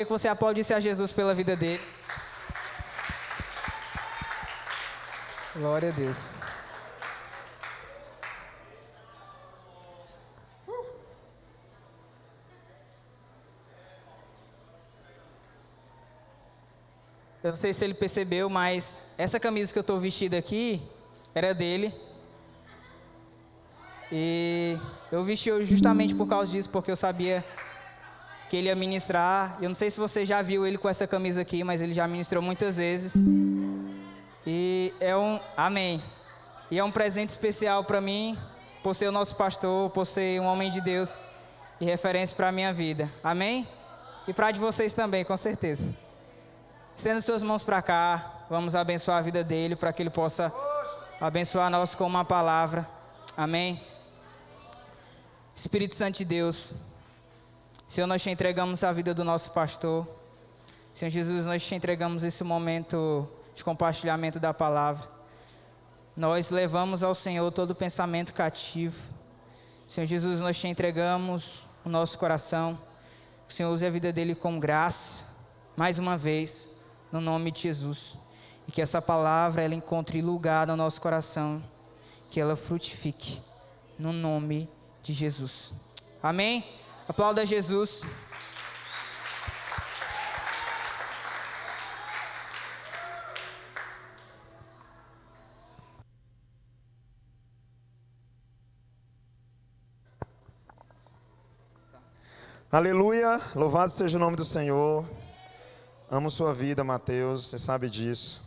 Que você aplaudisse a Jesus pela vida dele. Glória a Deus. Eu não sei se ele percebeu, mas essa camisa que eu estou vestido aqui era dele. E eu vesti hoje justamente por causa disso, porque eu sabia que ele ia ministrar. Eu não sei se você já viu ele com essa camisa aqui, mas ele já ministrou muitas vezes. E amém. E é um presente especial para mim, por ser o nosso pastor, por ser um homem de Deus e referência para a minha vida. Amém? E para a de vocês também, com certeza. Estenda suas mãos para cá, vamos abençoar a vida dele, para que ele possa abençoar nós com uma palavra. Amém? Espírito Santo de Deus, Senhor, nós te entregamos a vida do nosso pastor. Senhor Jesus, nós te entregamos esse momento de compartilhamento da palavra. Nós levamos ao Senhor todo pensamento cativo. Senhor Jesus, nós te entregamos o nosso coração. O Senhor use a vida dele com graça, mais uma vez, no nome de Jesus. E que essa palavra, ela encontre lugar no nosso coração. Que ela frutifique, no nome de Jesus. Amém? Aplauda Jesus. Aleluia, louvado seja o nome do Senhor. Amo sua vida, Mateus, você sabe disso.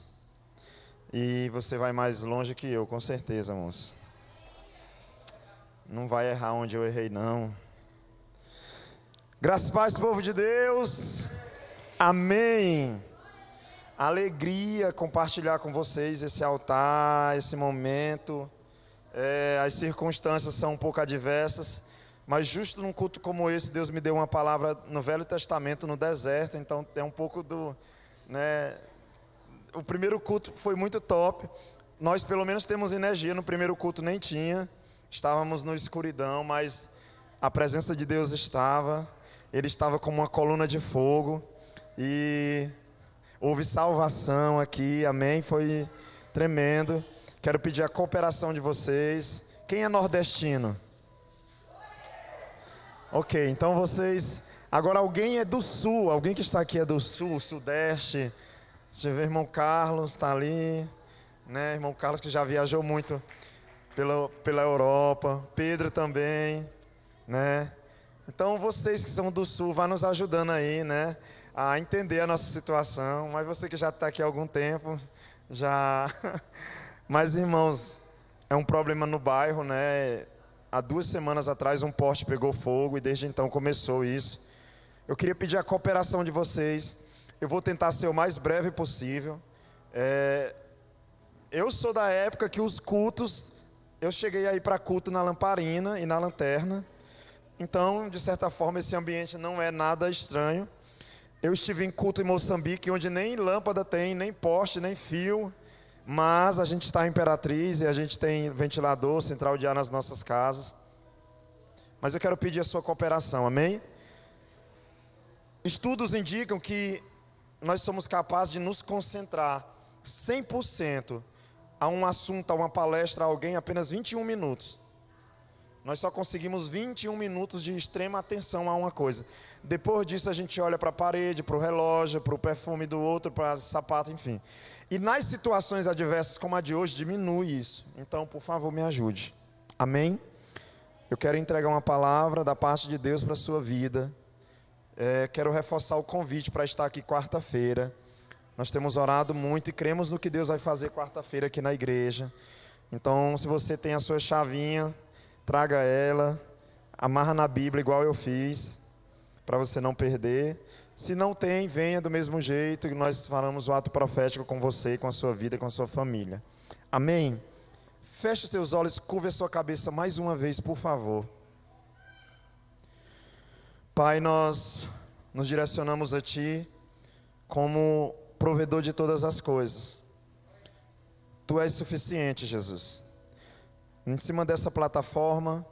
E você vai mais longe que eu, com certeza, moço. Não vai errar onde eu errei, não. Graças e paz, povo de Deus. Amém. Alegria compartilhar com vocês esse altar, esse momento. As circunstâncias são um pouco adversas. Mas justo num culto como esse, Deus me deu uma palavra no Velho Testamento, no deserto. Então é um pouco do... O primeiro culto foi muito top. Nós pelo menos temos energia, no primeiro culto nem tinha. Estávamos na escuridão, mas a presença de Deus estava. Ele estava como uma coluna de fogo. E houve salvação aqui, amém? Foi tremendo. Quero pedir a cooperação de vocês. Quem é nordestino? Ok, então vocês... Agora alguém é do sul, alguém que está aqui é do sul, sudeste. Deixa eu ver, irmão Carlos está ali, né? Irmão Carlos que já viajou muito pela Europa. Pedro também, né? Então vocês que são do sul, vão nos ajudando aí, né? A entender a nossa situação. Mas você que já está aqui há algum tempo, já... Mas irmãos, é um problema no bairro, né? Há 2 semanas atrás um poste pegou fogo e desde então começou isso. Eu queria pedir a cooperação de vocês. Eu vou tentar ser o mais breve possível. Eu sou da época que os cultos... Eu cheguei a ir para culto na lamparina e na lanterna. Então, de certa forma, esse ambiente não é nada estranho. Eu estive em culto em Moçambique, onde nem lâmpada tem, nem poste, nem fio. Mas a gente está em Imperatriz e a gente tem ventilador central de ar nas nossas casas. Mas eu quero pedir a sua cooperação, amém? Estudos indicam que nós somos capazes de nos concentrar 100% a um assunto, a uma palestra, a alguém, apenas 21 minutos. Nós só conseguimos 21 minutos de extrema atenção a uma coisa. Depois disso a gente olha para a parede, para o relógio, para o perfume do outro, para o sapato, enfim. E nas situações adversas como a de hoje, diminui isso. Então, por favor, me ajude. Amém? Eu quero entregar uma palavra da parte de Deus para a sua vida. Quero reforçar o convite para estar aqui quarta-feira. Nós temos orado muito e cremos no que Deus vai fazer quarta-feira aqui na igreja. Então, se você tem a sua chavinha, traga ela, amarra na Bíblia igual eu fiz, para você não perder. Se não tem, venha do mesmo jeito e nós faremos o ato profético com você, com a sua vida, com a sua família. Amém? Feche seus olhos, curve a sua cabeça mais uma vez, por favor. Pai, nós nos direcionamos a Ti como provedor de todas as coisas. Tu és suficiente, Jesus. Em cima dessa plataforma,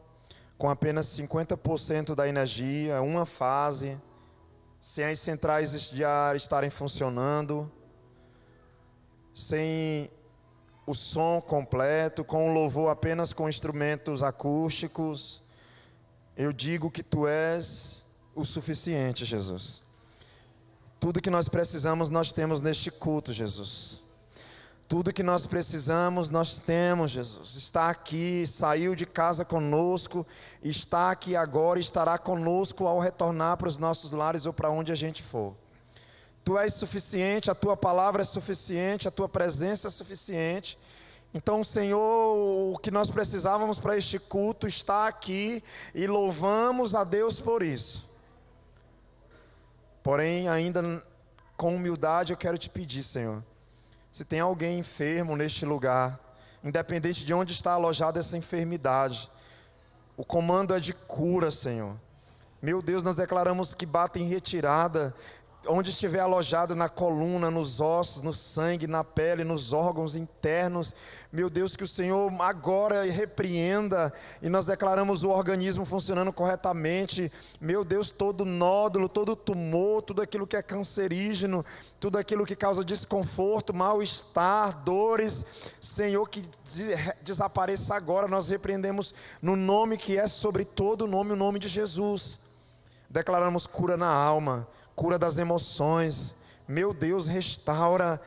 com apenas 50% da energia, uma fase, sem as centrais de ar estarem funcionando, sem o som completo, com o louvor apenas com instrumentos acústicos, eu digo que Tu és o suficiente, Jesus. Tudo que nós precisamos, nós temos neste culto, Jesus. Tudo que nós precisamos, nós temos, Jesus. Está aqui, saiu de casa conosco, está aqui agora e estará conosco ao retornar para os nossos lares ou para onde a gente for. Tu és suficiente, a Tua palavra é suficiente, a Tua presença é suficiente. Então, Senhor, o que nós precisávamos para este culto está aqui e louvamos a Deus por isso. Porém, ainda com humildade eu quero te pedir, Senhor, se tem alguém enfermo neste lugar, independente de onde está alojada essa enfermidade, o comando é de cura, Senhor. Meu Deus, nós declaramos que bata em retirada, onde estiver alojado na coluna, nos ossos, no sangue, na pele, nos órgãos internos. Meu Deus, que o Senhor agora repreenda e nós declaramos o organismo funcionando corretamente. Meu Deus, todo nódulo, todo tumor, tudo aquilo que é cancerígeno, tudo aquilo que causa desconforto, mal-estar, dores, Senhor, que desapareça agora. Nós repreendemos no nome que é sobre todo nome, o nome de Jesus. Declaramos cura na alma, cura das emoções. Meu Deus, restaura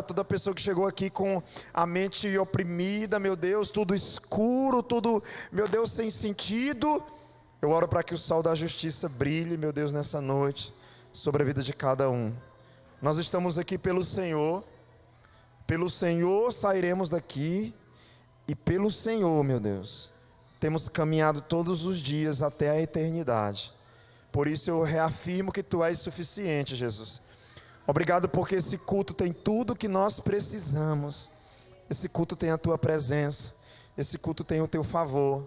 toda pessoa que chegou aqui com a mente oprimida, meu Deus, tudo escuro, tudo, meu Deus, sem sentido. Eu oro para que o sol da justiça brilhe, meu Deus, nessa noite, sobre a vida de cada um. Nós estamos aqui pelo Senhor sairemos daqui, e pelo Senhor, meu Deus, temos caminhado todos os dias até a eternidade. Por isso eu reafirmo que Tu és suficiente, Jesus. Obrigado porque esse culto tem tudo que nós precisamos. Esse culto tem a Tua presença. Esse culto tem o Teu favor.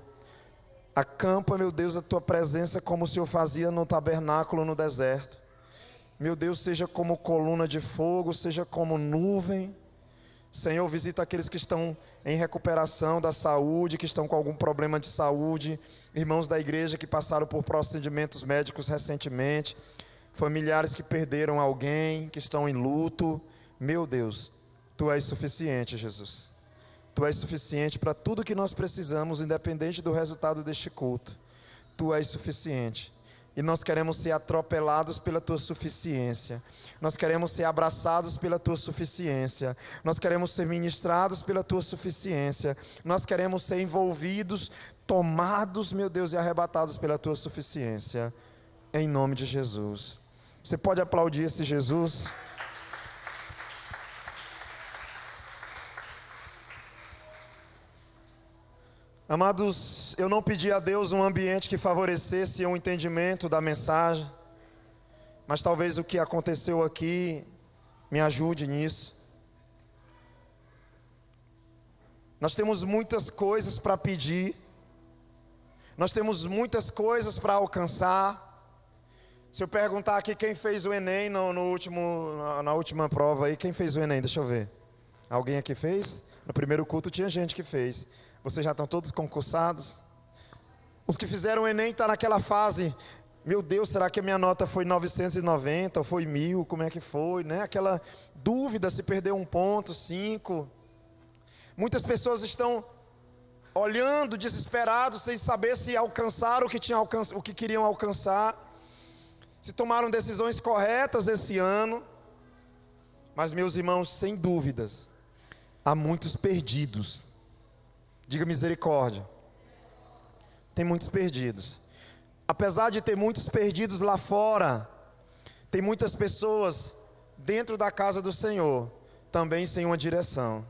Acampa, meu Deus, a Tua presença como o Senhor fazia no tabernáculo no deserto. Meu Deus, seja como coluna de fogo, seja como nuvem. Senhor, visita aqueles que estão em recuperação da saúde, que estão com algum problema de saúde, irmãos da igreja que passaram por procedimentos médicos recentemente, familiares que perderam alguém, que estão em luto. Meu Deus, Tu és suficiente, Jesus. Tu és suficiente para tudo que nós precisamos, independente do resultado deste culto. Tu és suficiente. E nós queremos ser atropelados pela Tua suficiência. Nós queremos ser abraçados pela Tua suficiência. Nós queremos ser ministrados pela Tua suficiência. Nós queremos ser envolvidos, tomados, meu Deus, e arrebatados pela Tua suficiência. Em nome de Jesus. Você pode aplaudir esse Jesus? Amados, eu não pedi a Deus um ambiente que favorecesse o entendimento da mensagem, mas talvez o que aconteceu aqui me ajude nisso. Nós temos muitas coisas para pedir, nós temos muitas coisas para alcançar. Se eu perguntar aqui quem fez o Enem na última prova aí, quem fez o Enem? Deixa eu ver. Alguém aqui fez? No primeiro culto tinha gente que fez. Vocês já estão todos concursados? Os que fizeram o Enem estão naquela fase, meu Deus, será que a minha nota foi 990 ou foi 1000? Como é que foi, né? Aquela dúvida se perdeu 1 ponto, 5. Muitas pessoas estão olhando desesperados, sem saber se alcançaram o que queriam alcançar, se tomaram decisões corretas esse ano. Mas, meus irmãos, sem dúvidas, há muitos perdidos. Diga misericórdia. Tem muitos perdidos. Apesar de ter muitos perdidos lá fora, tem muitas pessoas dentro da casa do Senhor, também sem uma direção.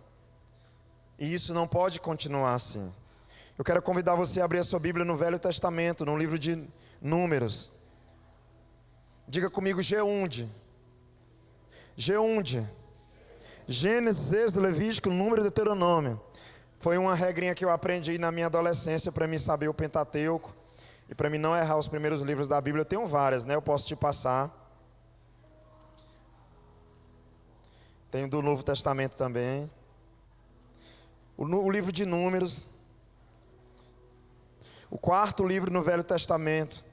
E isso não pode continuar assim. Eu quero convidar você a abrir a sua Bíblia no Velho Testamento, no livro de Números. Diga comigo, Geúnde. Geúnde. Gênesis, Êxodo, Levítico, Número e Deuteronômio. Foi uma regrinha que eu aprendi na minha adolescência para mim saber o Pentateuco. E para mim não errar os primeiros livros da Bíblia. Eu tenho várias, né? Eu posso te passar. Tenho do Novo Testamento também. O livro de Números. O 4º livro no Velho Testamento.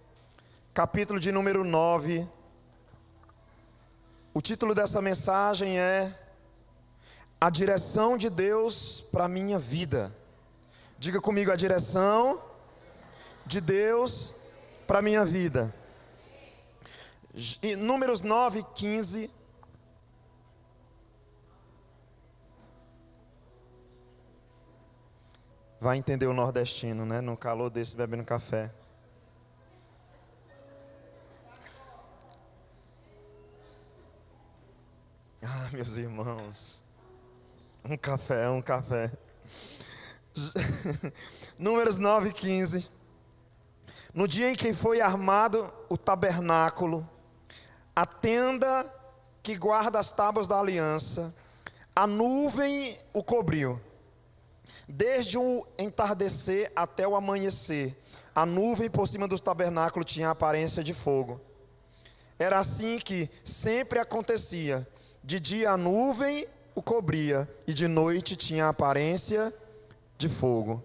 Capítulo de número 9. O título dessa mensagem é A Direção de Deus para a Minha Vida. Diga comigo, a direção de Deus para a minha vida. Números 9, 15. Vai entender o nordestino, né? No calor desse, bebendo café. Ah, meus irmãos. Um café. Números 9, 15. No dia em que foi armado o tabernáculo, a tenda que guarda as tábuas da aliança, a nuvem o cobriu. Desde o entardecer até o amanhecer, a nuvem por cima do tabernáculo tinha a aparência de fogo. Era assim que sempre acontecia. De dia a nuvem o cobria e de noite tinha a aparência de fogo.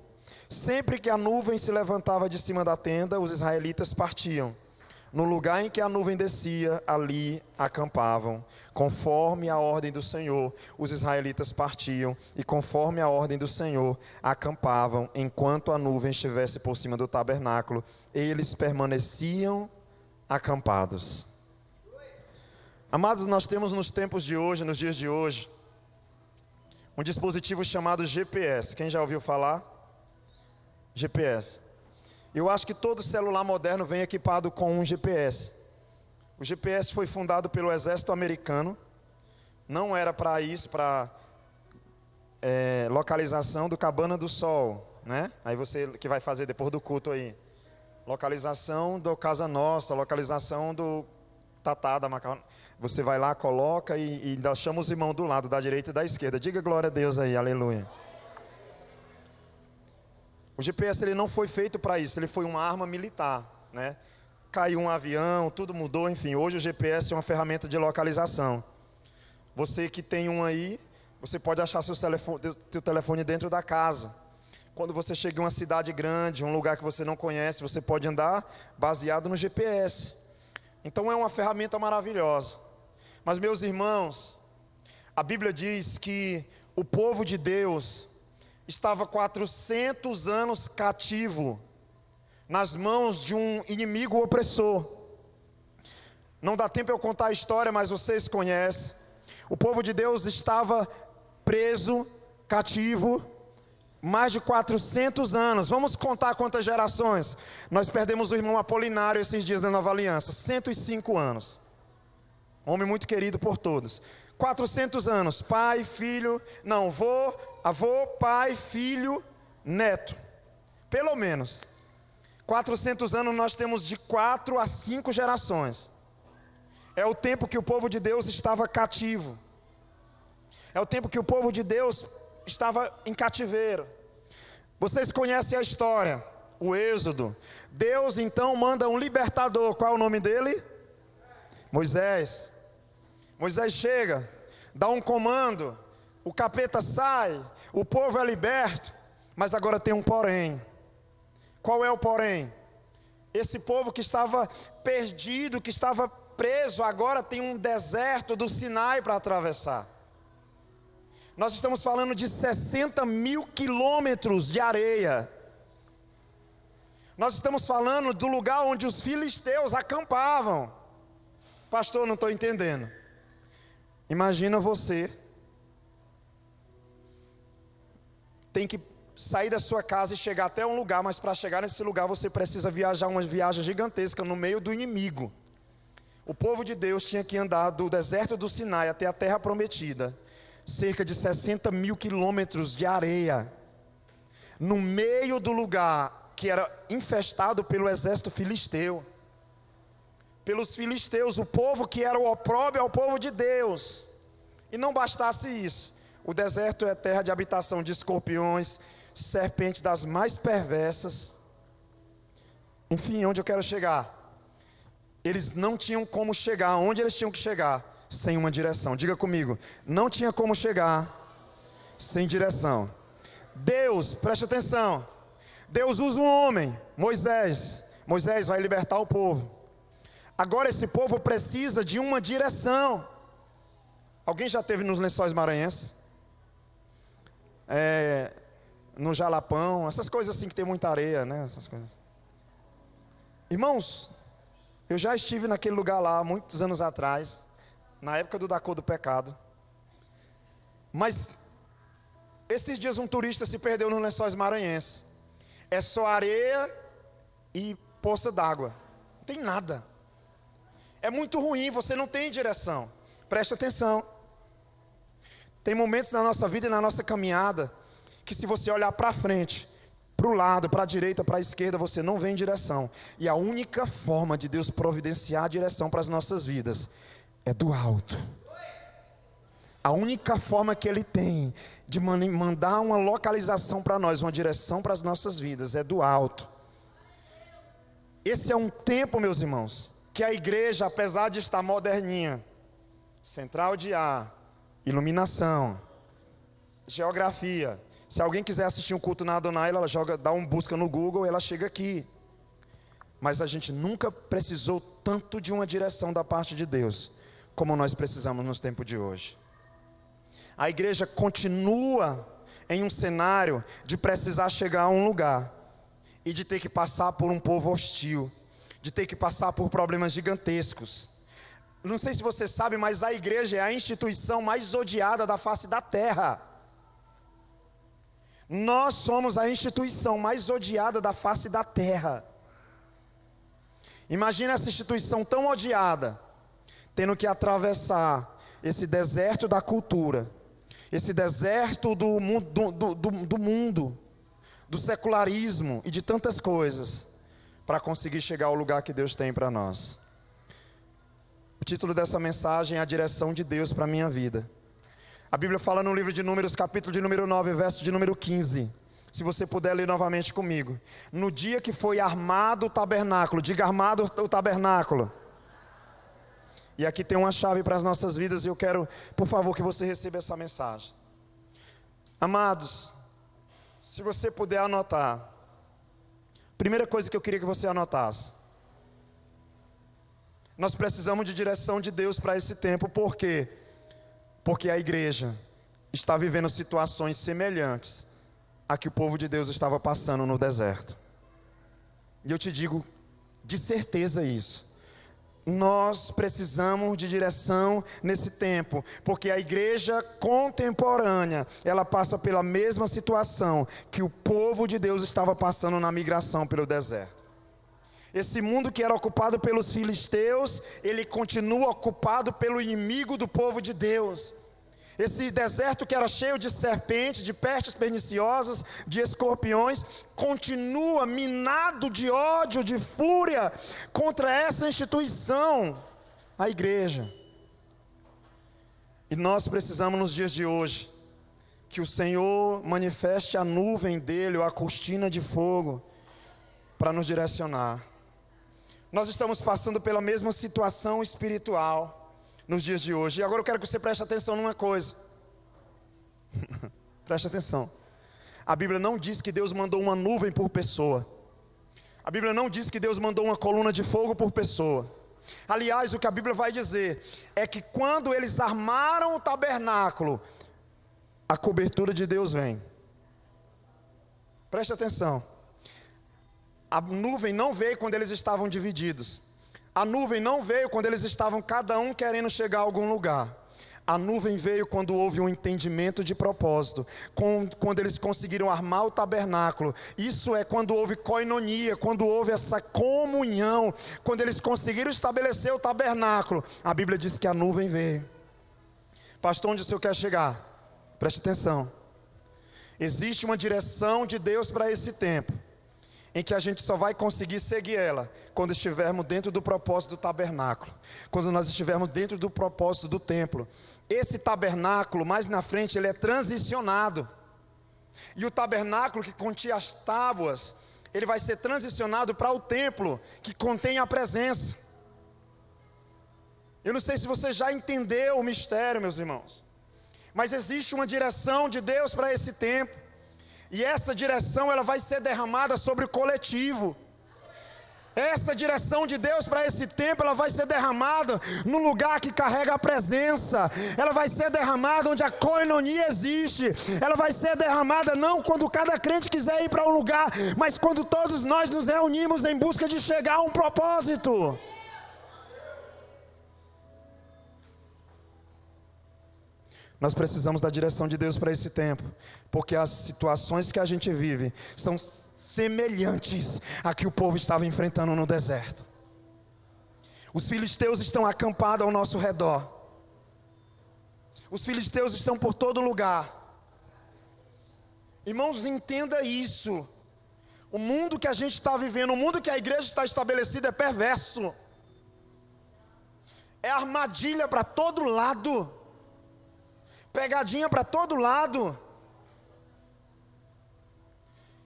Sempre que a nuvem se levantava de cima da tenda, os israelitas partiam. No lugar em que a nuvem descia, ali acampavam. Conforme a ordem do Senhor, os israelitas partiam e conforme a ordem do Senhor, acampavam. Enquanto a nuvem estivesse por cima do tabernáculo, eles permaneciam acampados. Amados, nós temos nos tempos de hoje, nos dias de hoje, um dispositivo chamado GPS. Quem já ouviu falar? GPS. Eu acho que todo celular moderno vem equipado com um GPS. O GPS foi fundado pelo exército americano. Não era para isso, para localização do Cabana do Sol, né? Aí você que vai fazer depois do culto aí. Localização do Casa Nossa, localização do Tatá da Macarrão. Você vai lá, coloca e ainda chama os irmãos do lado, da direita e da esquerda. Diga glória a Deus aí, aleluia. O GPS ele não foi feito para isso, ele foi uma arma militar, né? Caiu um avião, tudo mudou, enfim. Hoje o GPS é uma ferramenta de localização. Você que tem um aí, você pode achar seu telefone dentro da casa. Quando você chega em uma cidade grande, um lugar que você não conhece, você pode andar baseado no GPS. Então é uma ferramenta maravilhosa. Mas meus irmãos, a Bíblia diz que o povo de Deus estava 400 anos cativo nas mãos de um inimigo opressor. Não dá tempo eu contar a história, mas vocês conhecem. O povo de Deus estava preso, cativo, mais de 400 anos. Vamos contar quantas gerações. Nós perdemos o irmão Apolinário esses dias na Nova Aliança, 105 anos. Homem muito querido por todos. 400 anos, pai, filho, não, avô, pai, filho, neto. Pelo menos. 400 anos nós temos de 4 a 5 gerações. É o tempo que o povo de Deus estava cativo. É o tempo que o povo de Deus estava em cativeiro. Vocês conhecem a história, o Êxodo. Deus então manda um libertador. Qual é o nome dele? Moisés. Moisés chega, dá um comando, o capeta sai, o povo é liberto, mas agora tem um porém. Qual é o porém? Esse povo que estava perdido, que estava preso, agora tem um deserto do Sinai para atravessar. Nós estamos falando de 60 mil quilômetros de areia. Nós estamos falando do lugar onde os filisteus acampavam. Pastor, não estou entendendo. Imagina você tem que sair da sua casa e chegar até um lugar, mas para chegar nesse lugar você precisa viajar uma viagem gigantesca no meio do inimigo. O povo de Deus tinha que andar do deserto do Sinai até a terra prometida, cerca de 60 mil quilômetros de areia, no meio do lugar que era infestado pelo exército filisteu. Pelos filisteus, o povo que era o opróbrio ao povo de Deus. E não bastasse isso, o deserto é terra de habitação de escorpiões, serpentes das mais perversas. Enfim, onde eu quero chegar? Eles não tinham como chegar onde eles tinham que chegar sem uma direção. Diga comigo, não tinha como chegar sem direção. Deus, preste atenção, Deus usa um homem, Moisés. Moisés vai libertar o povo. Agora esse povo precisa de uma direção. Alguém já esteve nos Lençóis Maranhenses? No Jalapão, essas coisas assim que tem muita areia, né? Essas coisas. Irmãos, eu já estive naquele lugar lá muitos anos atrás, na época da cor do pecado. Mas esses dias um turista se perdeu nos Lençóis Maranhenses. É só areia e poça d'água. Não tem nada. É muito ruim, você não tem direção. Preste atenção. Tem momentos na nossa vida e na nossa caminhada que se você olhar para frente, para o lado, para a direita, para a esquerda, você não vê em direção. E a única forma de Deus providenciar a direção para as nossas vidas é do alto. A única forma que Ele tem de mandar uma localização para nós, uma direção para as nossas vidas, é do alto. Esse é um tempo, meus irmãos, que a igreja, apesar de estar moderninha, central de ar, iluminação, geografia. Se alguém quiser assistir um culto na Adonai, ela dá uma busca no Google e ela chega aqui. Mas a gente nunca precisou tanto de uma direção da parte de Deus, como nós precisamos nos tempos de hoje. A igreja continua em um cenário de precisar chegar a um lugar e de ter que passar por um povo hostil, de ter que passar por problemas gigantescos. Não sei se você sabe, mas a igreja é a instituição mais odiada da face da terra. Nós somos a instituição mais odiada da face da terra. Imagina essa instituição tão odiada, tendo que atravessar esse deserto da cultura, esse deserto do mundo, do secularismo e de tantas coisas, para conseguir chegar ao lugar que Deus tem para nós. O título dessa mensagem é a direção de Deus para a minha vida. A Bíblia fala no livro de Números, capítulo de número 9, verso de número 15. Se você puder ler novamente comigo. No dia que foi armado o tabernáculo, diga armado o tabernáculo. E aqui tem uma chave para as nossas vidas e eu quero, por favor, que você receba essa mensagem. Amados, se você puder anotar. Primeira coisa que eu queria que você anotasse. Nós precisamos de direção de Deus para esse tempo, por quê? Porque a igreja está vivendo situações semelhantes a que o povo de Deus estava passando no deserto. E eu te digo de certeza isso. Nós precisamos de direção nesse tempo, porque a igreja contemporânea, ela passa pela mesma situação que o povo de Deus estava passando na migração pelo deserto. Esse mundo que era ocupado pelos filisteus, ele continua ocupado pelo inimigo do povo de Deus. Esse deserto que era cheio de serpentes, de pestes perniciosas, de escorpiões, continua minado de ódio, de fúria contra essa instituição, a igreja. E nós precisamos nos dias de hoje, que o Senhor manifeste a nuvem dele, ou a cortina de fogo, para nos direcionar. Nós estamos passando pela mesma situação espiritual nos dias de hoje. E agora eu quero que você preste atenção numa coisa. Preste atenção. A Bíblia não diz que Deus mandou uma nuvem por pessoa. A Bíblia não diz que Deus mandou uma coluna de fogo por pessoa. Aliás, o que a Bíblia vai dizer é que quando eles armaram o tabernáculo, a cobertura de Deus vem. Preste atenção. A nuvem não veio quando eles estavam divididos. A nuvem não veio quando eles estavam cada um querendo chegar a algum lugar. A nuvem veio quando houve um entendimento de propósito, quando eles conseguiram armar o tabernáculo. Isso é quando houve koinonia, quando houve essa comunhão, quando eles conseguiram estabelecer o tabernáculo. A Bíblia diz que a nuvem veio. Pastor, onde o senhor quer chegar? Preste atenção. Existe uma direção de Deus para esse tempo, em que a gente só vai conseguir seguir ela quando estivermos dentro do propósito do tabernáculo, quando nós estivermos dentro do propósito do templo. Esse tabernáculo, mais na frente, ele é transicionado. E o tabernáculo que continha as tábuas, ele vai ser transicionado para o templo que contém a presença. Eu não sei se você já entendeu o mistério, meus irmãos, mas existe uma direção de Deus para esse tempo. E essa direção, ela vai ser derramada sobre o coletivo. Essa direção de Deus para esse tempo, ela vai ser derramada no lugar que carrega a presença. Ela vai ser derramada onde a koinonia existe. Ela vai ser derramada não quando cada crente quiser ir para um lugar, mas quando todos nós nos reunimos em busca de chegar a um propósito. Nós precisamos da direção de Deus para esse tempo, porque as situações que a gente vive são semelhantes a que o povo estava enfrentando no deserto. Os filisteus estão acampados ao nosso redor. Os filisteus estão por todo lugar. Irmãos, entenda isso. O mundo que a gente está vivendo, o mundo que a igreja está estabelecida é perverso. É armadilha para todo lado. Pegadinha para todo lado.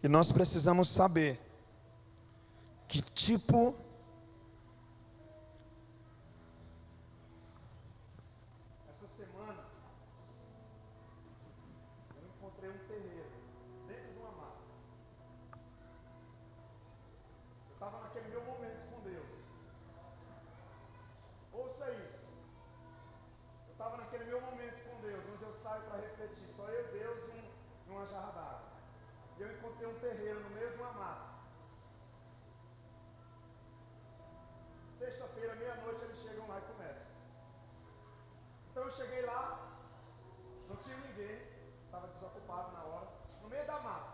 E nós precisamos saber que tipo essa semana eu encontrei um terreiro dentro de uma mata. Eu estava naquele meu momento com Deus. Ouça isso. Eu estava naquele meu momento com Deus, onde eu saio para refletir, só eu, Deus e uma jarra d'água. E eu encontrei um terreiro no meio de uma mata. Sexta-feira, meia-noite, eles chegam lá e começam. Então eu cheguei lá, não tinha ninguém, estava desocupado na hora, no meio da mata.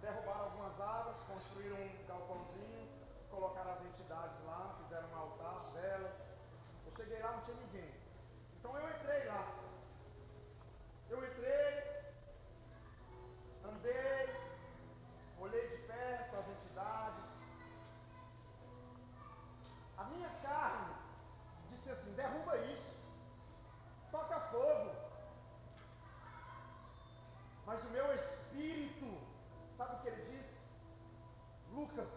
Derrubaram algumas árvores, construíram um galpãozinho, colocaram as entidades lá, fizeram um altar delas. Eu cheguei lá, não tinha ninguém. Então eu entrei lá. Eu entrei, andei, olhei de perto as entidades. A minha carne disse assim: derruba isso, toca fogo. Mas o meu espírito, sabe o que ele disse? Lucas,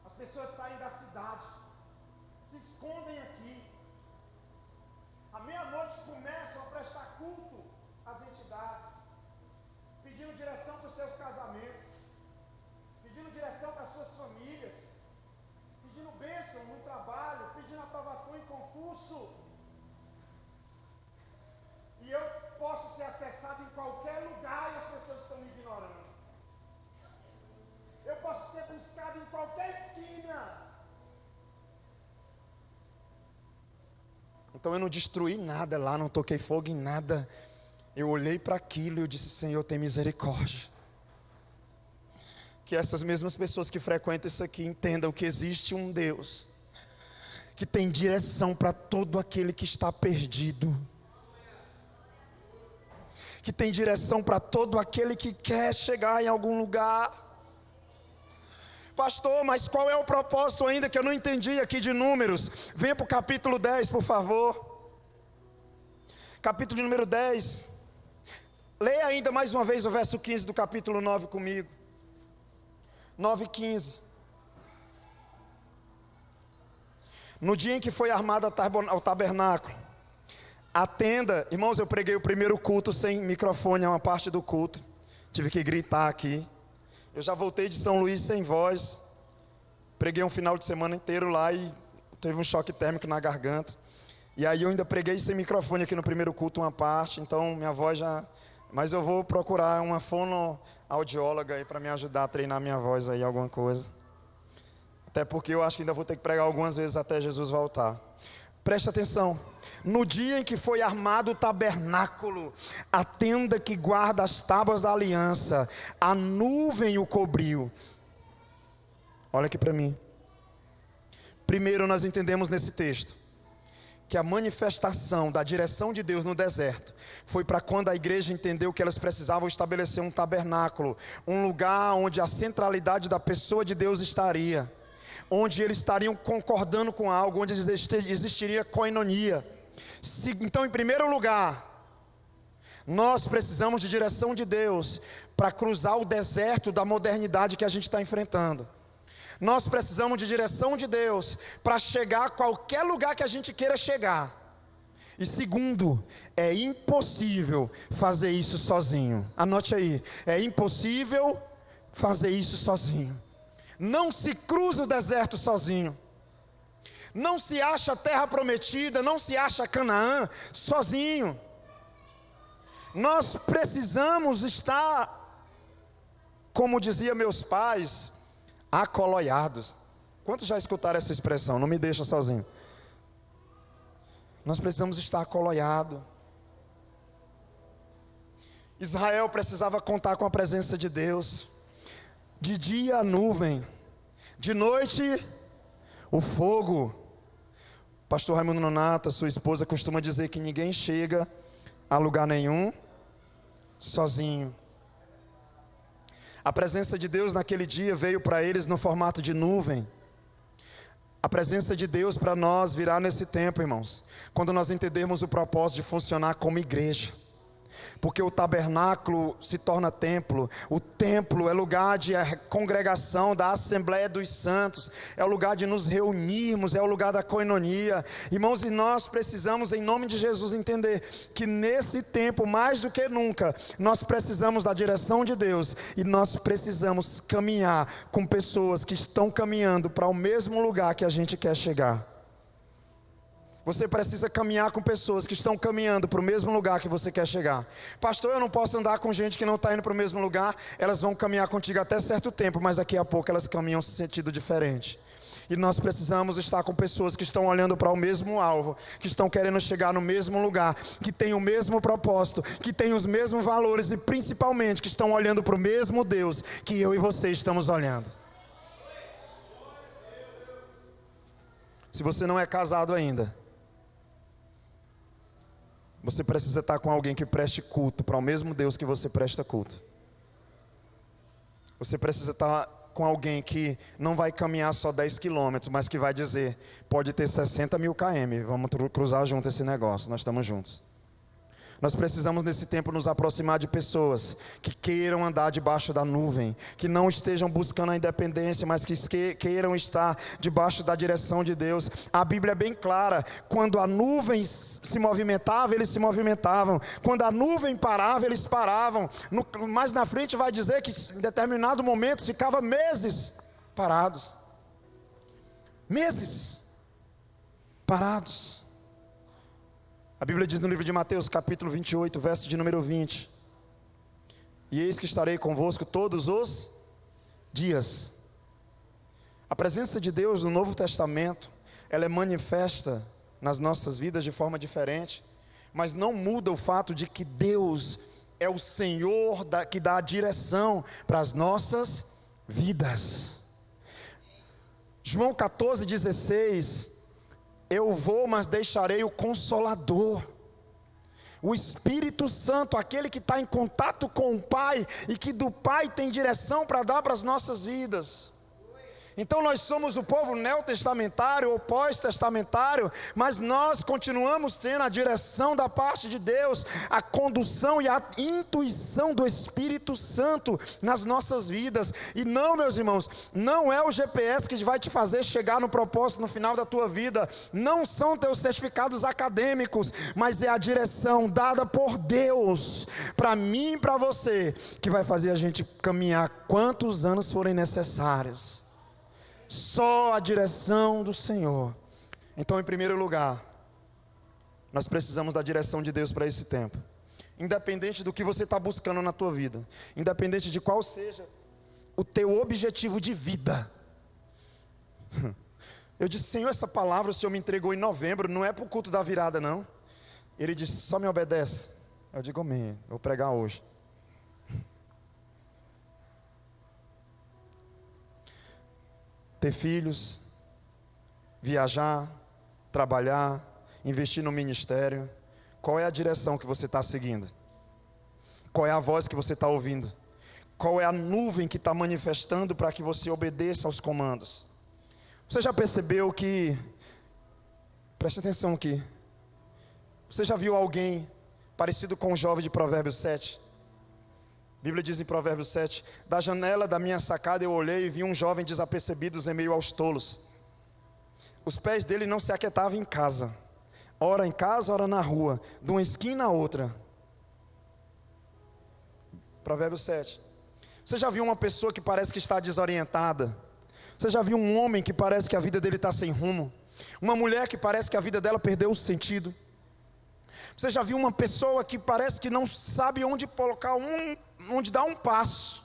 as pessoas saem da cidade, se escondem aqui. À meia-noite começam a prestar culto às entidades, pedindo direção para os seus casamentos, pedindo direção para as suas famílias, pedindo bênção no trabalho, pedindo aprovação em concurso. E eu posso ser acessado em qualquer lugar e as pessoas estão me ignorando. Eu posso ser buscado em qualquer esquina. Então eu não destruí nada lá, não toquei fogo em nada. Eu olhei para aquilo e eu disse: Senhor, tem misericórdia. Que essas mesmas pessoas que frequentam isso aqui entendam que existe um Deus que tem direção para todo aquele que está perdido, que tem direção para todo aquele que quer chegar em algum lugar. Pastor, mas qual é o propósito ainda que eu não entendi aqui de Números? Venha para o capítulo 10, por favor. Capítulo de número 10. Leia ainda mais uma vez o verso 15 do capítulo 9 comigo. 9:15. No dia em que foi armado o tabernáculo, a tenda, irmãos, eu preguei o primeiro culto sem microfone, é uma parte do culto. Tive que gritar aqui. Eu já voltei de São Luís sem voz. Preguei um final de semana inteiro lá e teve um choque térmico na garganta. E aí eu ainda preguei sem microfone aqui no primeiro culto uma parte, então minha voz já... Mas eu vou procurar uma fonoaudióloga aí para me ajudar a treinar minha voz aí, alguma coisa. Até porque eu acho que ainda vou ter que pregar algumas vezes até Jesus voltar. Preste atenção. No dia em que foi armado o tabernáculo, a tenda que guarda as tábuas da aliança, a nuvem o cobriu. Olha aqui para mim. Primeiro nós entendemos nesse texto que a manifestação da direção de Deus no deserto foi para quando a igreja entendeu que elas precisavam estabelecer um tabernáculo, um lugar onde a centralidade da pessoa de Deus estaria, onde eles estariam concordando com algo, onde existiria koinonia. Então, em primeiro lugar, nós precisamos de direção de Deus para cruzar o deserto da modernidade que a gente está enfrentando. Nós precisamos de direção de Deus para chegar a qualquer lugar que a gente queira chegar. E segundo, é impossível fazer isso sozinho. Anote aí, é impossível fazer isso sozinho. Não se cruza o deserto sozinho. Não se acha a terra prometida, não se acha Canaã sozinho. Nós precisamos estar, como dizia meus pais, acoloiados. Quantos já escutaram essa expressão? Não me deixa sozinho. Nós precisamos estar acoloiado. Israel precisava contar com a presença de Deus. De dia a nuvem, de noite o fogo. Pastor Raimundo Nonato, sua esposa, costuma dizer que ninguém chega a lugar nenhum sozinho. A presença de Deus naquele dia veio para eles no formato de nuvem. A presença de Deus para nós virá nesse tempo, irmãos, quando nós entendermos o propósito de funcionar como igreja. Porque o tabernáculo se torna templo. O templo é lugar de congregação, da Assembleia dos Santos. É o lugar de nos reunirmos, é o lugar da koinonia. Irmãos, e nós precisamos, em nome de Jesus, entender que nesse tempo, mais do que nunca, nós precisamos da direção de Deus. E nós precisamos caminhar com pessoas que estão caminhando para o mesmo lugar que a gente quer chegar. Você precisa caminhar com pessoas que estão caminhando para o mesmo lugar que você quer chegar. Pastor, eu não posso andar com gente que não está indo para o mesmo lugar. Elas vão caminhar contigo até certo tempo, mas daqui a pouco elas caminham em sentido diferente. E nós precisamos estar com pessoas que estão olhando para o mesmo alvo, que estão querendo chegar no mesmo lugar, que têm o mesmo propósito, que têm os mesmos valores e principalmente que estão olhando para o mesmo Deus que eu e você estamos olhando. Se você não é casado ainda, você precisa estar com alguém que preste culto para o mesmo Deus que você presta culto. Você precisa estar com alguém que não vai caminhar só 10 quilômetros, mas que vai dizer, pode ter 60 mil km, vamos cruzar junto esse negócio, nós estamos juntos. Nós precisamos nesse tempo nos aproximar de pessoas que queiram andar debaixo da nuvem, que não estejam buscando a independência, mas que queiram estar debaixo da direção de Deus. A Bíblia é bem clara, quando a nuvem se movimentava, eles se movimentavam. Quando a nuvem parava, eles paravam. Mais na frente vai dizer que em determinado momento ficava meses parados. Meses parados. A Bíblia diz no livro de Mateus, capítulo 28, verso de número 20. E eis que estarei convosco todos os dias. A presença de Deus no Novo Testamento, ela é manifesta nas nossas vidas de forma diferente. Mas não muda o fato de que Deus é o Senhor que dá a direção para as nossas vidas. João 14,16. Eu vou, mas deixarei o Consolador, o Espírito Santo, aquele que está em contato com o Pai e que do Pai tem direção para dar para as nossas vidas. Então nós somos o povo neotestamentário ou pós-testamentário, mas nós continuamos tendo a direção da parte de Deus, a condução e a intuição do Espírito Santo nas nossas vidas. E não, meus irmãos, não é o GPS que vai te fazer chegar no propósito no final da tua vida, não são teus certificados acadêmicos, mas é a direção dada por Deus, para mim e para você, que vai fazer a gente caminhar quantos anos forem necessários. Só a direção do Senhor. Então, em primeiro lugar, nós precisamos da direção de Deus para esse tempo. Independente do que você está buscando na tua vida, independente de qual seja o teu objetivo de vida. Eu disse, Senhor, essa palavra o Senhor me entregou em novembro, não é para o culto da virada, não. Ele disse, só me obedece. Eu digo, amém, eu vou pregar hoje. Ter filhos, viajar, trabalhar, investir no ministério. Qual é a direção que você está seguindo? Qual é a voz que você está ouvindo? Qual é a nuvem que está manifestando para que você obedeça aos comandos? Você já percebeu que, preste atenção aqui, você já viu alguém parecido com o jovem de Provérbios 7? A Bíblia diz em Provérbios 7, da janela da minha sacada eu olhei e vi um jovem desapercebido em meio aos tolos. Os pés dele não se aquietavam em casa, ora na rua, de uma esquina a outra. Provérbios 7. Você já viu uma pessoa que parece que está desorientada? Você já viu um homem que parece que a vida dele está sem rumo? Uma mulher que parece que a vida dela perdeu o sentido? Você já viu uma pessoa que parece que não sabe onde colocar onde dar um passo?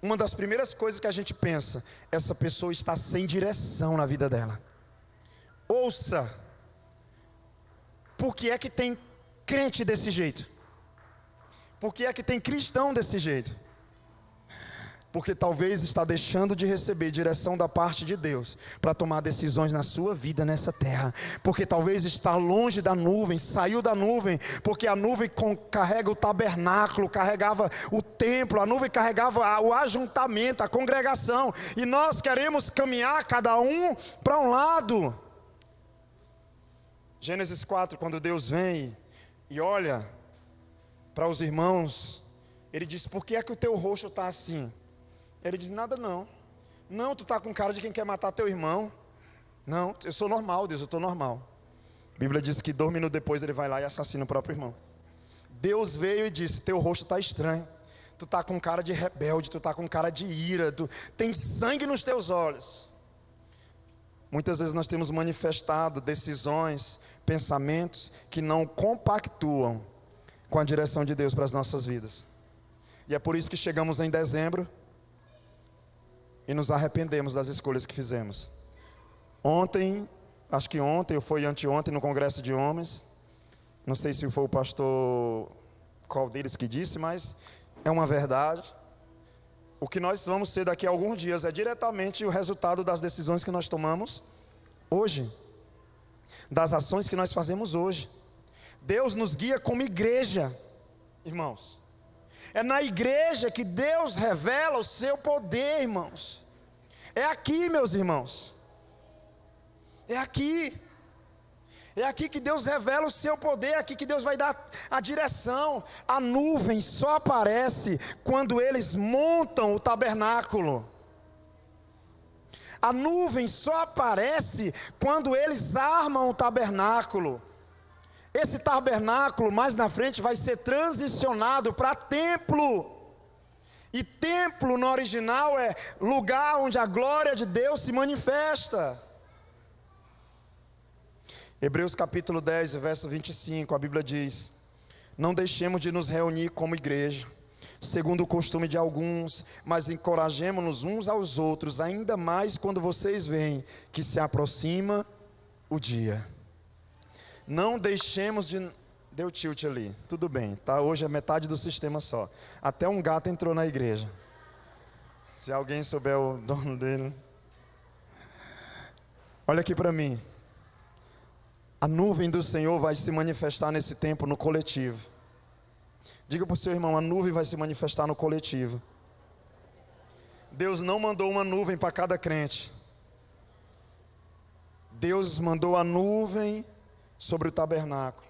Uma das primeiras coisas que a gente pensa, essa pessoa está sem direção na vida dela. Ouça, por que é que tem crente desse jeito? Por que é que tem cristão desse jeito? Porque talvez está deixando de receber direção da parte de Deus para tomar decisões na sua vida nessa terra. Porque talvez está longe da nuvem, saiu da nuvem, porque a nuvem carrega o tabernáculo, carregava o templo, a nuvem carregava o ajuntamento, a congregação, e nós queremos caminhar cada um para um lado. Gênesis 4, quando Deus vem e olha para os irmãos, Ele diz: por que é que o teu rosto está assim? Ele diz: nada não. Não, tu está com cara de quem quer matar teu irmão. Não, eu sou normal, Deus, eu estou normal. A Bíblia diz que 2 minutos depois ele vai lá e assassina o próprio irmão. Deus veio e disse: teu rosto está estranho. Tu está com cara de rebelde, tu está com cara de ira, tu tem sangue nos teus olhos. Muitas vezes nós temos manifestado decisões, pensamentos que não compactuam com a direção de Deus para as nossas vidas. E é por isso que chegamos em dezembro e nos arrependemos das escolhas que fizemos. Ontem, acho que ontem ou foi anteontem, no congresso de homens, não sei se foi o pastor qual deles que disse, mas é uma verdade. O que nós vamos ser daqui a alguns dias é diretamente o resultado das decisões que nós tomamos hoje, das ações que nós fazemos hoje. Deus nos guia como igreja, irmãos. É na igreja que Deus revela o seu poder, irmãos. É aqui, meus irmãos. É aqui. É aqui que Deus revela o seu poder, é aqui que Deus vai dar a direção. A nuvem só aparece quando eles montam o tabernáculo. A nuvem só aparece quando eles armam o tabernáculo. Esse tabernáculo mais na frente vai ser transicionado para templo. E templo no original é lugar onde a glória de Deus se manifesta. Hebreus capítulo 10, verso 25, a Bíblia diz: não deixemos de nos reunir como igreja, segundo o costume de alguns, mas encorajemo-nos uns aos outros, ainda mais quando vocês veem que se aproxima o dia. Não deixemos de... Deu tilt ali, tudo bem, tá? Hoje é metade do sistema só. Até um gato entrou na igreja. Se alguém souber o dono dele. Olha aqui para mim. A nuvem do Senhor vai se manifestar nesse tempo no coletivo. Diga para o seu irmão: a nuvem vai se manifestar no coletivo. Deus não mandou uma nuvem para cada crente. Deus mandou a nuvem sobre o tabernáculo.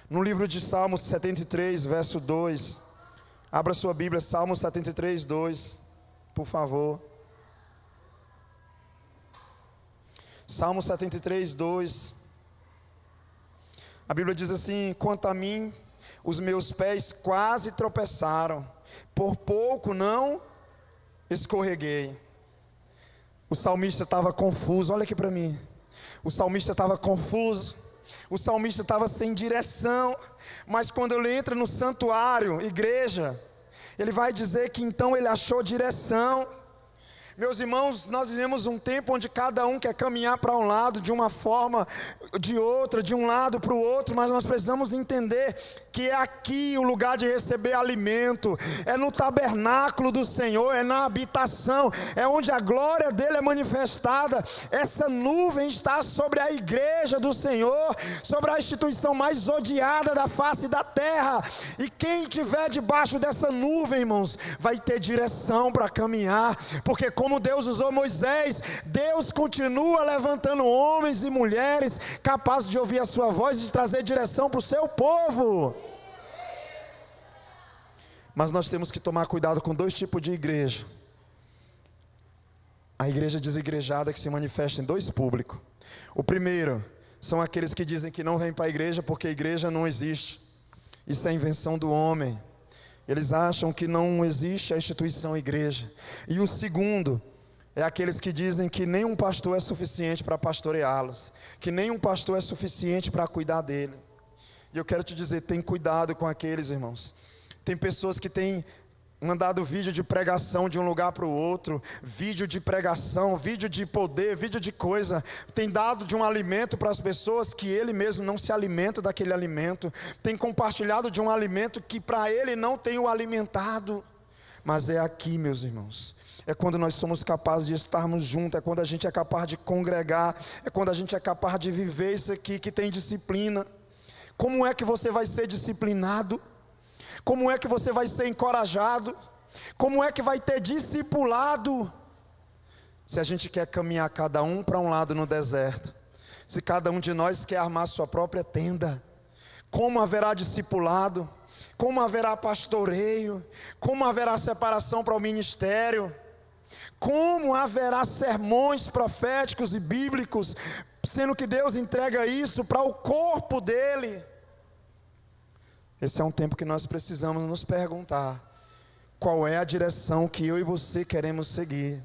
No livro de Salmos 73, verso 2. Abra sua Bíblia, Salmos 73, 2, por favor. Salmos 73, 2. A Bíblia diz assim: quanto a mim, os meus pés quase tropeçaram, por pouco não escorreguei. O salmista estava confuso, olha aqui para mim. O salmista estava confuso, o salmista estava sem direção, mas quando ele entra no santuário, igreja, ele vai dizer que então ele achou direção. Meus irmãos, nós vivemos um tempo onde cada um quer caminhar para um lado de uma forma, de outra, de um lado para o outro, mas nós precisamos entender que é aqui o lugar de receber alimento, é no tabernáculo do Senhor, é na habitação, é onde a glória dele é manifestada. Essa nuvem está sobre a igreja do Senhor, sobre a instituição mais odiada da face da terra, e quem estiver debaixo dessa nuvem, irmãos, vai ter direção para caminhar, porque como Deus usou Moisés, Deus continua levantando homens e mulheres capazes de ouvir a sua voz e de trazer direção para o seu povo. Mas nós temos que tomar cuidado com 2 tipos de igreja. A igreja desigrejada que se manifesta em 2 públicos. O primeiro são aqueles que dizem que não vêm para a igreja porque a igreja não existe. Isso é invenção do homem. Eles acham que não existe a instituição igreja. E o segundo É aqueles que dizem que nenhum pastor é suficiente para pastoreá-los, que nenhum pastor é suficiente para cuidar dele. E eu quero te dizer, tem cuidado com aqueles, irmãos. Tem pessoas que têm mandado vídeo de pregação de um lugar para o outro, vídeo de pregação, vídeo de poder, vídeo de coisa, tem dado de um alimento para as pessoas que ele mesmo não se alimenta daquele alimento, tem compartilhado de um alimento que para ele não tem o alimentado. Mas é aqui, meus irmãos, é quando nós somos capazes de estarmos juntos, é quando a gente é capaz de congregar, é quando a gente é capaz de viver isso aqui que tem disciplina. Como é que você vai ser disciplinado? Como é que você vai ser encorajado? Como é que vai ter discipulado? Se a gente quer caminhar cada um para um lado no deserto, se cada um de nós quer armar sua própria tenda, como haverá discipulado? Como haverá pastoreio? Como haverá separação para o ministério? Como haverá sermões proféticos e bíblicos, sendo que Deus entrega isso para o corpo dele? Esse é um tempo que nós precisamos nos perguntar: qual é a direção que eu e você queremos seguir?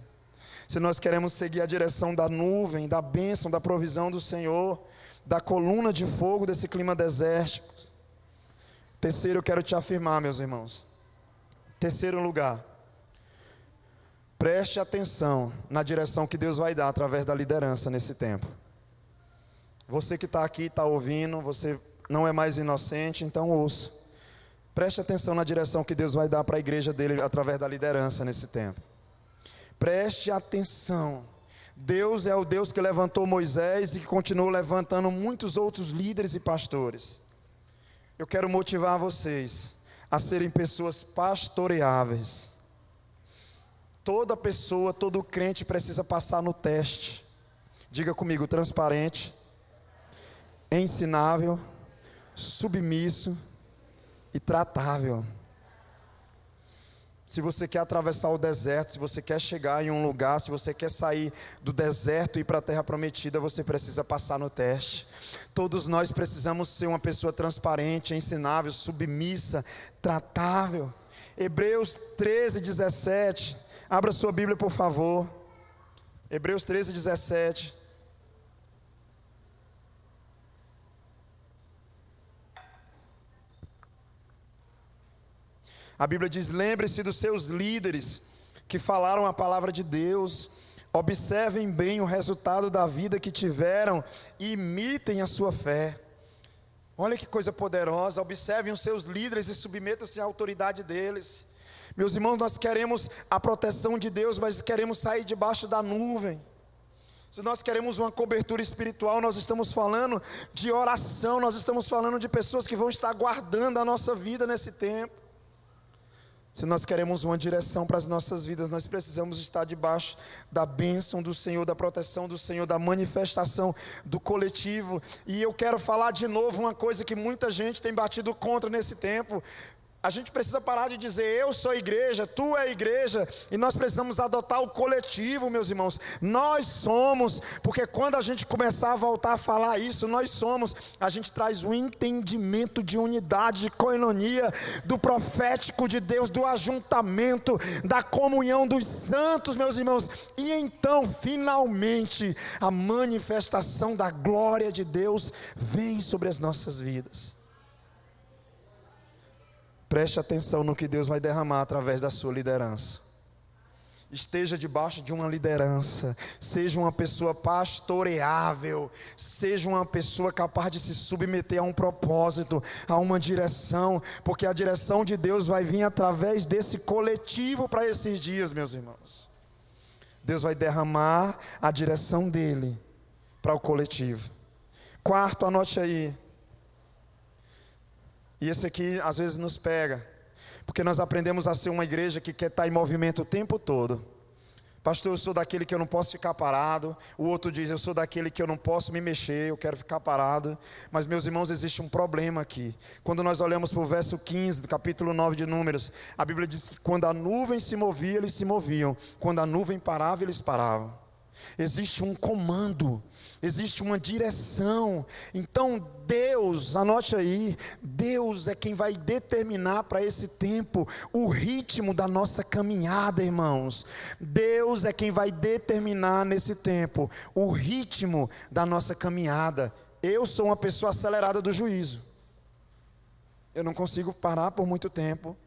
Se nós queremos seguir a direção da nuvem, da bênção, da provisão do Senhor, da coluna de fogo desse clima desértico. Terceiro, eu quero te afirmar, meus irmãos. Terceiro lugar, preste atenção na direção que Deus vai dar através da liderança nesse tempo. Você que está aqui, está ouvindo, você não é mais inocente, então ouça. Preste atenção na direção que Deus vai dar para a igreja dele através da liderança nesse tempo. Preste atenção. Deus é o Deus que levantou Moisés e que continuou levantando muitos outros líderes e pastores. Eu quero motivar vocês a serem pessoas pastoreáveis. Toda pessoa, todo crente precisa passar no teste. Diga comigo: transparente, ensinável, submisso e tratável. Se você quer atravessar o deserto, se você quer chegar em um lugar, se você quer sair do deserto e ir para a terra prometida, você precisa passar no teste. Todos nós precisamos ser uma pessoa transparente, ensinável, submissa, tratável. Hebreus 13:17. Abra sua Bíblia, por favor. Hebreus 13:17. A Bíblia diz: lembre-se dos seus líderes que falaram a palavra de Deus. Observem bem o resultado da vida que tiveram e imitem a sua fé. Olha que coisa poderosa. Observem os seus líderes e submetam-se à autoridade deles. Meus irmãos, nós queremos a proteção de Deus, mas queremos sair debaixo da nuvem. Se nós queremos uma cobertura espiritual, nós estamos falando de oração, nós estamos falando de pessoas que vão estar guardando a nossa vida nesse tempo. Se nós queremos uma direção para as nossas vidas, nós precisamos estar debaixo da bênção do Senhor, da proteção do Senhor, da manifestação do coletivo. E eu quero falar de novo uma coisa que muita gente tem batido contra nesse tempo. A gente precisa parar de dizer: eu sou igreja, tu é igreja, e nós precisamos adotar o coletivo, meus irmãos. Nós somos, porque quando a gente começar a voltar a falar isso, nós somos, a gente traz o entendimento de unidade, de koinonia, do profético de Deus, do ajuntamento, da comunhão dos santos, meus irmãos. E então, finalmente, a manifestação da glória de Deus vem sobre as nossas vidas. Preste atenção no que Deus vai derramar através da sua liderança. Esteja debaixo de uma liderança. Seja uma pessoa pastoreável. Seja uma pessoa capaz de se submeter a um propósito, a uma direção. Porque a direção de Deus vai vir através desse coletivo para esses dias, meus irmãos. Deus vai derramar a direção dele para o coletivo. Quarto, anote aí. E esse aqui às vezes nos pega, porque nós aprendemos a ser uma igreja que quer estar em movimento o tempo todo. Pastor, eu sou daquele que eu não posso ficar parado. O outro diz: eu sou daquele que eu não posso me mexer, eu quero ficar parado. Mas, meus irmãos, existe um problema aqui. Quando nós olhamos para o verso 15 do capítulo 9 de Números, a Bíblia diz que quando a nuvem se movia, eles se moviam. Quando a nuvem parava, eles paravam. existe um comando, existe uma direção. Então Deus, anote aí, Deus é quem vai determinar para esse tempo o ritmo da nossa caminhada, irmãos. Deus é quem vai determinar nesse tempo o ritmo da nossa caminhada. Eu sou uma pessoa acelerada do juízo. Eu não consigo parar por muito tempo.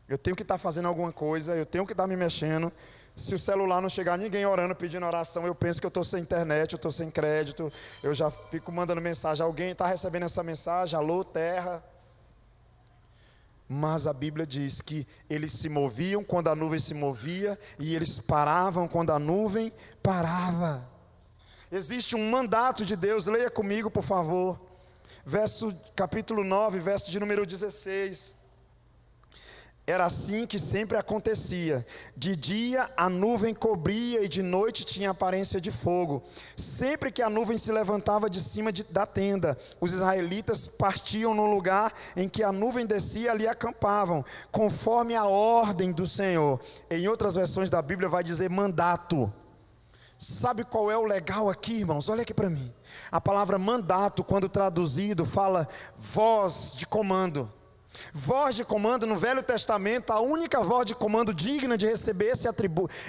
Eu tenho que estar fazendo alguma coisa, eu tenho que estar me mexendo. Se o celular não chegar ninguém orando, pedindo oração, eu penso que eu estou sem internet, eu estou sem crédito. Eu já fico mandando mensagem, alguém está recebendo essa mensagem, alô terra. Mas a Bíblia diz que eles se moviam quando a nuvem se movia, e eles paravam quando a nuvem parava. Existe um mandato de Deus, leia comigo por favor. Capítulo 9, verso de número 16. Era assim que sempre acontecia. De dia a nuvem cobria e de noite tinha aparência de fogo. Sempre que a nuvem se levantava de cima da tenda, os israelitas partiam no lugar em que a nuvem descia, ali acampavam, conforme a ordem do Senhor. Em outras versões da Bíblia vai dizer mandato. Sabe qual é o legal aqui, irmãos? Olha aqui para mim. A palavra mandato, quando traduzido, fala voz de comando. Voz de comando no Velho Testamento, a única voz de comando digna de receber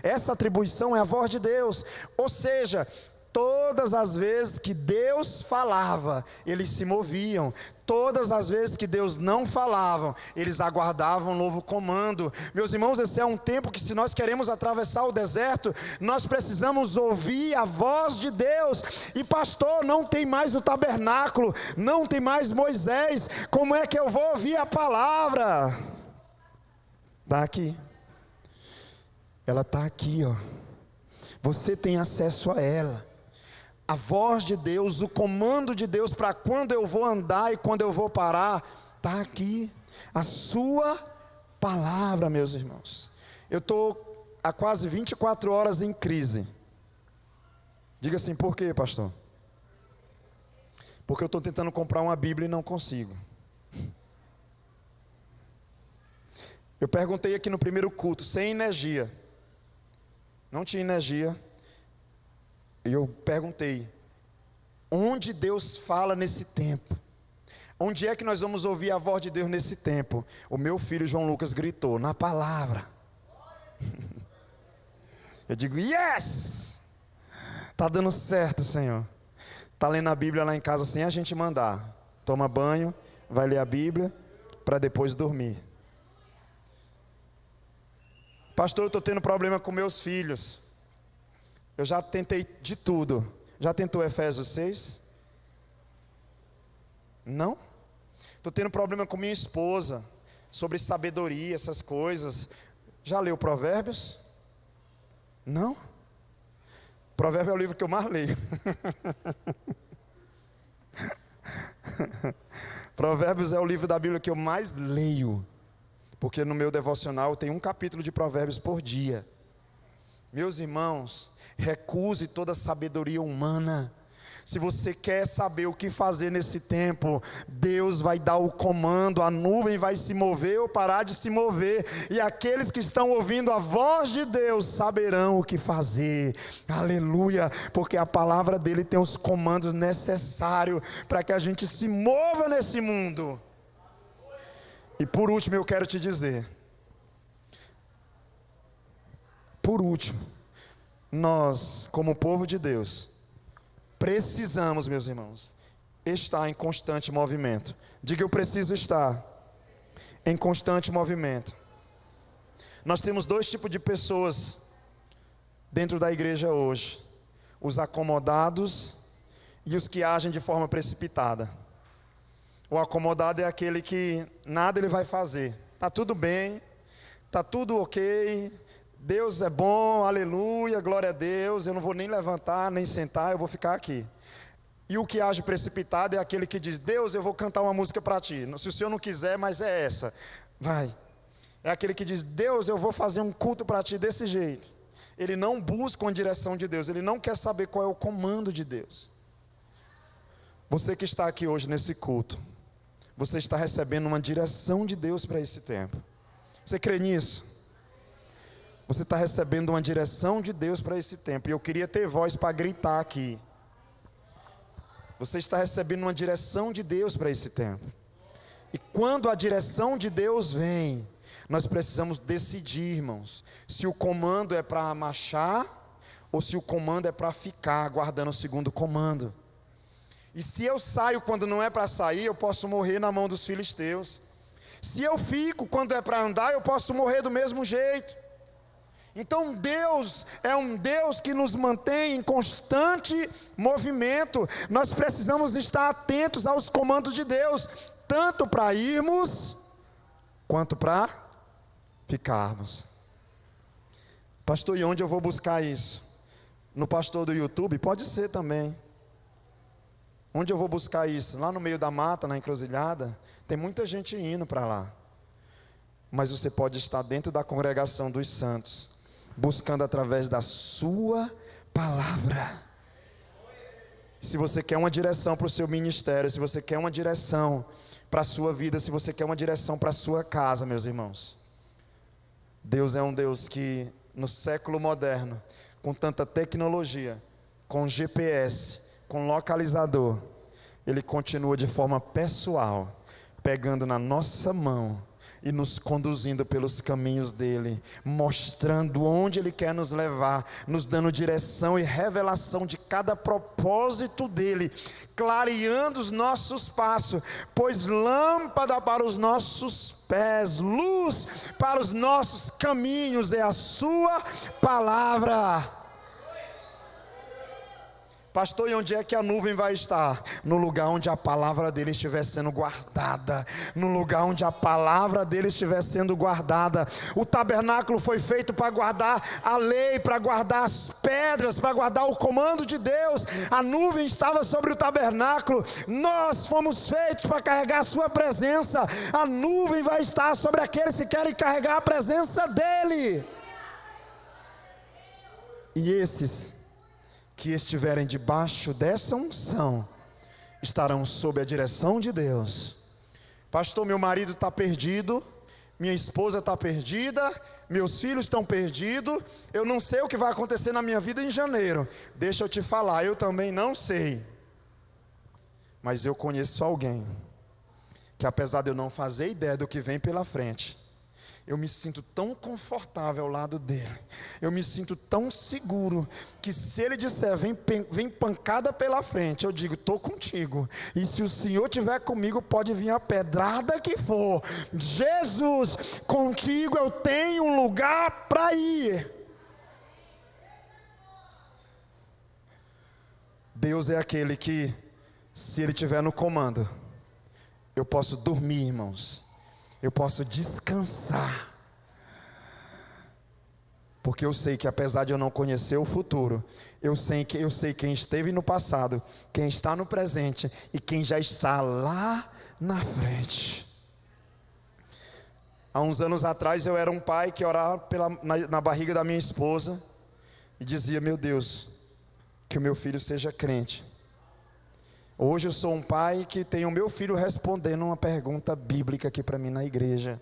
essa atribuição é a voz de Deus. Ou seja, todas as vezes que Deus falava, eles se moviam. Todas as vezes que Deus não falava, eles aguardavam um novo comando. Meus irmãos, esse é um tempo que, se nós queremos atravessar o deserto, nós precisamos ouvir a voz de Deus. E pastor, não tem mais o tabernáculo, não tem mais Moisés, como é que eu vou ouvir a palavra? Está aqui. Ela está aqui, ó. Você tem acesso a ela. A voz de Deus, o comando de Deus para quando eu vou andar e quando eu vou parar, está aqui. A sua palavra, meus irmãos. Eu estou há quase 24 horas em crise. Diga assim, por quê, pastor? Porque eu estou tentando comprar uma Bíblia e não consigo. Eu perguntei aqui no primeiro culto, sem energia. Não tinha energia. E eu perguntei, onde Deus fala nesse tempo? Onde é que nós vamos ouvir a voz de Deus nesse tempo? O meu filho João Lucas gritou, na palavra. Eu digo, yes! Está dando certo, Senhor. Está lendo a Bíblia lá em casa sem a gente mandar. Toma banho, vai ler a Bíblia, para depois dormir. Pastor, eu estou tendo problema com meus filhos. Eu já tentei de tudo. Já tentou Efésios 6? Não? Estou tendo problema com minha esposa, sobre sabedoria, essas coisas. Já leu Provérbios? Não? Provérbios é o livro que eu mais leio. Provérbios é o livro da Bíblia que eu mais leio. Porque no meu devocional tem um capítulo de Provérbios por dia. Meus irmãos, recuse toda sabedoria humana. Se você quer saber o que fazer nesse tempo, Deus vai dar o comando, a nuvem vai se mover ou parar de se mover, e aqueles que estão ouvindo a voz de Deus saberão o que fazer. Aleluia, porque a palavra dele tem os comandos necessários para que a gente se mova nesse mundo. E por último eu quero te dizer, por último, nós, como povo de Deus, precisamos, meus irmãos, estar em constante movimento. Diga, eu preciso estar em constante movimento. Nós temos dois tipos de pessoas dentro da igreja hoje: os acomodados e os que agem de forma precipitada. O acomodado é aquele que nada ele vai fazer. Está tudo bem, está tudo ok, Deus é bom, aleluia, glória a Deus, eu não vou nem levantar, nem sentar, eu vou ficar aqui. E o que age precipitado é aquele que diz, Deus, eu vou cantar uma música para ti. Se o Senhor não quiser, mas é essa, vai. É aquele que diz, Deus, eu vou fazer um culto para ti desse jeito. Ele não busca uma direção de Deus, ele não quer saber qual é o comando de Deus. Você que está aqui hoje nesse culto, você está recebendo uma direção de Deus para esse tempo. Você crê nisso? Você está recebendo uma direção de Deus para esse tempo. E eu queria ter voz para gritar aqui. Você está recebendo uma direção de Deus para esse tempo. E quando a direção de Deus vem, nós precisamos decidir, irmãos, se o comando é para marchar ou se o comando é para ficar aguardando o segundo comando. E se eu saio quando não é para sair, eu posso morrer na mão dos filisteus. Se eu fico quando é para andar, eu posso morrer do mesmo jeito. Então Deus é um Deus que nos mantém em constante movimento. Nós precisamos estar atentos aos comandos de Deus, tanto para irmos, quanto para ficarmos. Pastor, e onde eu vou buscar isso? No pastor do YouTube? Pode ser também. Onde eu vou buscar isso? Lá no meio da mata, na encruzilhada? Tem muita gente indo para lá. Mas você pode estar dentro da congregação dos santos, buscando através da sua palavra. Se você quer uma direção para o seu ministério, se você quer uma direção para a sua vida, se você quer uma direção para a sua casa, meus irmãos, Deus é um Deus que no século moderno, com tanta tecnologia, com GPS, com localizador, Ele continua de forma pessoal, pegando na nossa mão e nos conduzindo pelos caminhos dEle, mostrando onde Ele quer nos levar, nos dando direção e revelação de cada propósito dEle, clareando os nossos passos, pois lâmpada para os nossos pés, luz para os nossos caminhos é a sua palavra. Pastor, e onde é que a nuvem vai estar? No lugar onde a palavra dele estiver sendo guardada. No lugar onde a palavra dele estiver sendo guardada. O tabernáculo foi feito para guardar a lei, para guardar as pedras, para guardar o comando de Deus. A nuvem estava sobre o tabernáculo. Nós fomos feitos para carregar a sua presença. A nuvem vai estar sobre aqueles que querem carregar a presença dele. E esses que estiverem debaixo dessa unção estarão sob a direção de Deus. Pastor, meu marido está perdido, minha esposa está perdida, meus filhos estão perdidos, eu não sei o que vai acontecer na minha vida em janeiro. Deixa eu te falar, eu também não sei, mas eu conheço alguém que, apesar de eu não fazer ideia do que vem pela frente, eu me sinto tão confortável ao lado dele, eu me sinto tão seguro, que se ele disser, vem pancada pela frente, eu digo, estou contigo, e se o Senhor estiver comigo, pode vir a pedrada que for, Jesus, contigo eu tenho um lugar para ir. Deus é aquele que, se Ele estiver no comando, eu posso dormir, irmãos, eu posso descansar, porque eu sei que, apesar de eu não conhecer o futuro, eu sei quem esteve no passado, quem está no presente e quem já está lá na frente. Há uns anos atrás eu era um pai que orava na barriga da minha esposa e dizia, meu Deus, que o meu filho seja crente. Hoje eu sou um pai que tem o meu filho respondendo uma pergunta bíblica aqui para mim na igreja.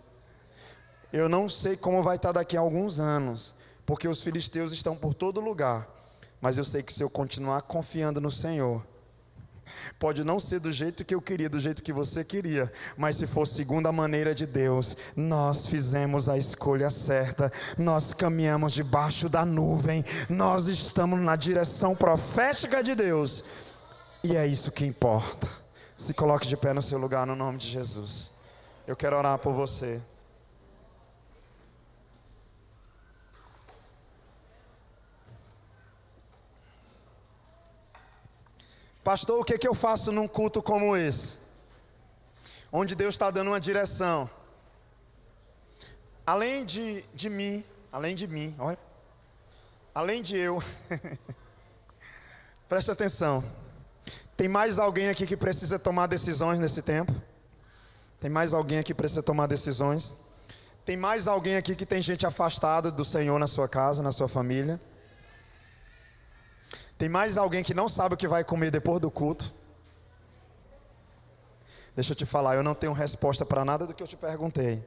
Eu não sei como vai estar daqui a alguns anos, porque os filisteus estão por todo lugar. Mas eu sei que se eu continuar confiando no Senhor, pode não ser do jeito que eu queria, do jeito que você queria, mas se for segundo a maneira de Deus, nós fizemos a escolha certa, nós caminhamos debaixo da nuvem, nós estamos na direção profética de Deus. E é isso que importa. Se coloque de pé no seu lugar no nome de Jesus. Eu quero orar por você. Pastor, o que eu faço num culto como esse? Onde Deus está dando uma direção. Além de mim, olha. Além de eu. Presta atenção. Tem mais alguém aqui que precisa tomar decisões nesse tempo? Tem mais alguém aqui que precisa tomar decisões? Tem mais alguém aqui que tem gente afastada do Senhor na sua casa, na sua família? Tem mais alguém que não sabe o que vai comer depois do culto? Deixa eu te falar, eu não tenho resposta para nada do que eu te perguntei.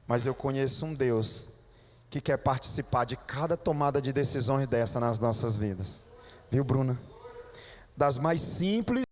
Mas eu conheço um Deus que quer participar de cada tomada de decisões dessa nas nossas vidas. Viu, Bruna? Das mais simples